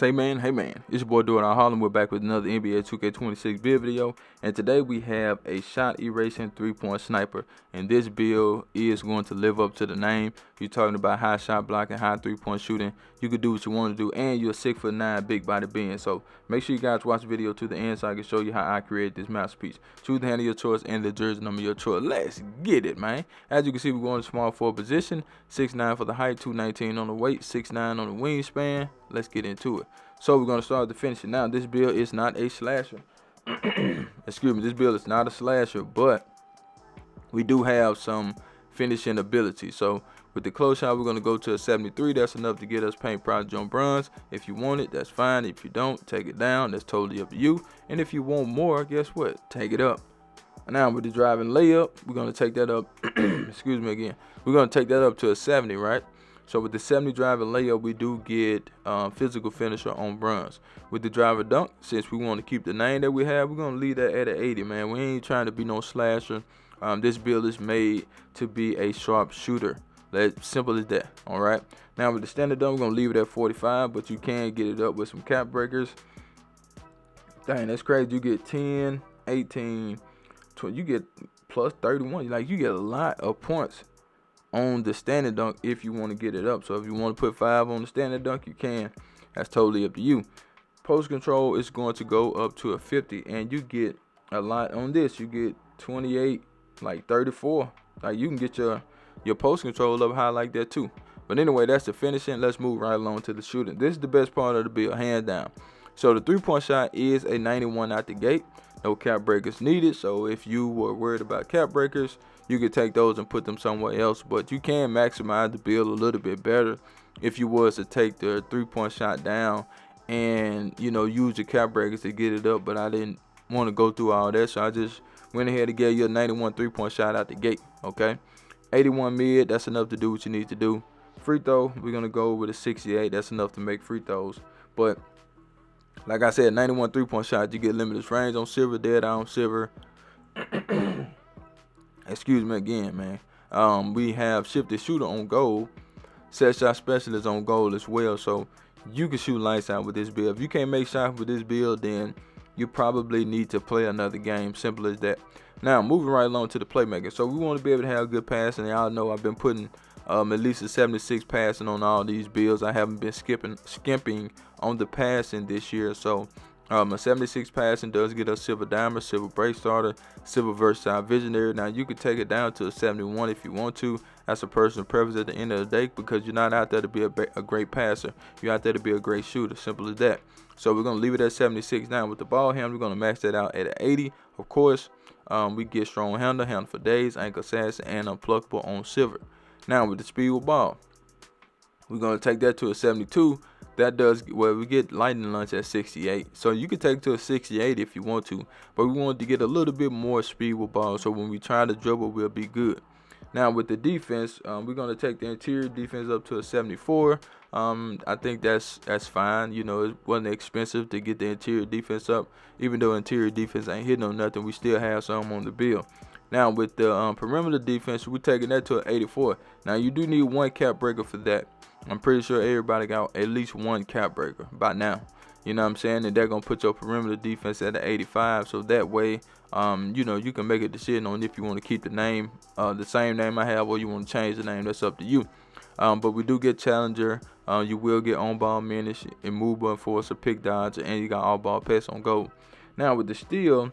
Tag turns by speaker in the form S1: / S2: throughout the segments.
S1: Hey man, it's your boy Doing Our Harlem. We're back with another NBA 2K26 build video, and today we have a shot erasing 3-point sniper. And this build is going to live up to the name. You're talking about high shot blocking, high 3-point shooting. You can do what you want to do, and you're a 6'9" big body being. So make sure you guys watch the video to the end so I can show you how I created this masterpiece. Choose the hand of your choice and the jersey number of your choice. Let's get it, man. As you can see, we're going to small forward position. 6'9" for the height, 219 on the weight, 6'9" on the wingspan. Let's get into it. So we're going to start with the finishing. Now, this build is not a slasher. Excuse me, this build is not a slasher, but we do have some finishing ability. So with the close shot, we're going to go to a 73. That's enough to get us paint project on bronze. If you want it, that's fine. If you don't, take it down. That's totally up to you. And if you want more, guess what? Take it up. Now with the driving layup, we're going to take that up. Excuse me again. We're going to take that up to a 70, right? So with the 70 driving layup, we do get physical finisher on bronze. With the driver dunk, since we want to keep the name that we have, we're going to leave that at an 80, man. We ain't trying to be no slasher. This build is made to be a sharp shooter. That's simple as that, all right? Now with the standard dunk, we're going to leave it at 45, but you can get it up with some cap breakers. Dang, that's crazy. You get 10, 18, 20. You get plus 31. Like, you get a lot of points on the standard dunk if you want to get it up. So if you want to put 5 on the standard dunk, you can. That's totally up to you. Post control is going to go up to a 50, and you get a lot on this. You get 28, like 34. Like, you can get your post control up high like that too. But anyway, that's the finishing. Let's move right along to the shooting. This is the best part of the build, hands down. So the 3-point shot is a 91 out the gate. No cap breakers needed. So if you were worried about cap breakers, you could take those and put them somewhere else. But you can maximize the build a little bit better if you was to take the 3-point shot down and, you know, use your cap breakers to get it up. But I didn't want to go through all that, so I just went ahead and gave you a 91 3-point shot out the gate. Okay, 81 mid, that's enough to do what you need to do. Free throw, we're gonna go with a 68. That's enough to make free throws. But like I said, 91 3-point shot, you get limitless range on silver, dead eye on silver. Excuse me again, man. We have shifted shooter on gold, set shot specialist on gold as well. So you can shoot lights out with this build. If you can't make shots with this build, then you probably need to play another game. Simple as that. Now moving right along to the playmaking. So we want to be able to have good passing. Y'all know I've been putting at least a 76 passing on all these builds. I haven't been skimping on the passing this year. So a 76 passing does get us silver diamond, silver break starter, silver versatile visionary. Now you could take it down to a 71 if you want to. That's a personal preference at the end of the day, because you're not out there to be a great passer. You're out there to be a great shooter. Simple as that. So we're gonna leave it at 76. Now with the ball handle, we're gonna max that out at an 80. Of course, we get strong handle for days, ankle assassin, and unpluckable on silver. Now with the speed with ball, we're gonna take that to a 72. That does, well, we get lightning lunch at 68. So you can take it to a 68 if you want to, but we want to get a little bit more speed with ball, so when we try to dribble, we'll be good. Now with the defense, we're gonna take the interior defense up to a 74. I think that's fine. You know, it wasn't expensive to get the interior defense up. Even though interior defense ain't hitting on nothing, we still have some on the bill. Now with the perimeter defense, we're taking that to an 84. Now you do need one cap breaker for that. I'm pretty sure everybody got at least one cap breaker by now. You know what I'm saying? And they're going to put your perimeter defense at an 85. So that way, you know, you can make a decision on if you want to keep the name, the same name I have, or you want to change the name. That's up to you. But we do get challenger. You will get on-ball menace, immovable enforcer, pick dodger, and you got all-ball pass on gold. Now with the steal,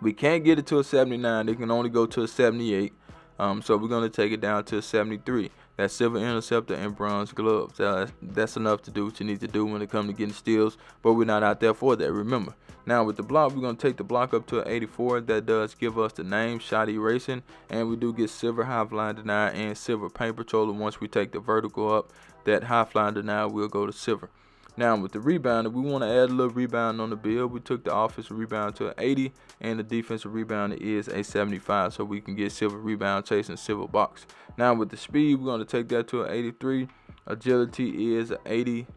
S1: we can't get it to a 79. They can only go to a 78. So we're going to take it down to a 73. That's silver interceptor and bronze gloves. That's enough to do what you need to do when it comes to getting steals, but we're not out there for that, remember. Now with the block, we're going to take the block up to an 84. That does give us the name shot erasing, and we do get silver high flying denier and silver paint patroller. Once we take the vertical up, that high flying denier will go to silver. Now with the rebounder, we want to add a little rebound on the build. We took the offensive rebound to an 80, and the defensive rebounder is a 75, so we can get silver rebound chasing silver box. Now with the speed, we're going to take that to an 83. Agility is an 80.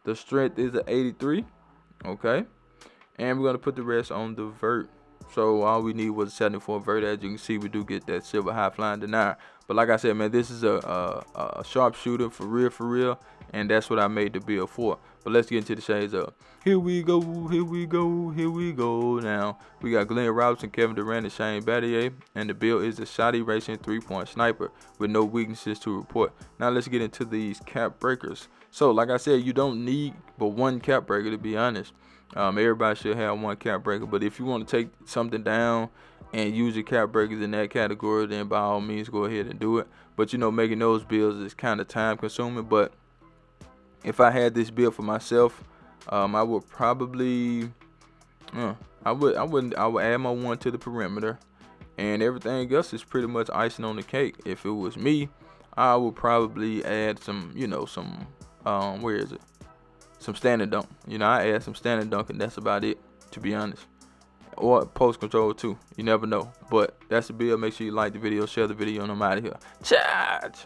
S1: The strength is an 83. Okay, and we're going to put the rest on the vert. So all we need was a 74 vert. As you can see, we do get that silver high flying denier. But like I said, man, this is a sharpshooter for real, and that's what I made the build for. But let's get into the shades of. Here we go. Now we got Glenn Robinson, Kevin Durant, and Shane Battier, and the build is the shot erasing 3-point sniper with no weaknesses to report. Now let's get into these cap breakers. So like I said, you don't need but one cap breaker, to be honest. Everybody should have one cap breaker, but if you want to take something down and use your cap breakers in that category, then by all means go ahead and do it. But you know, making those builds is kind of time consuming. But if I had this build for myself, I would probably I would add my one to the perimeter, and everything else is pretty much icing on the cake. If it was me, I would probably add some, some some standing dunk. I add some standing dunk, and that's about it, to be honest. Or post control too. You never know. But that's the build. Make sure you like the video, share the video, and I'm out of here. Charge!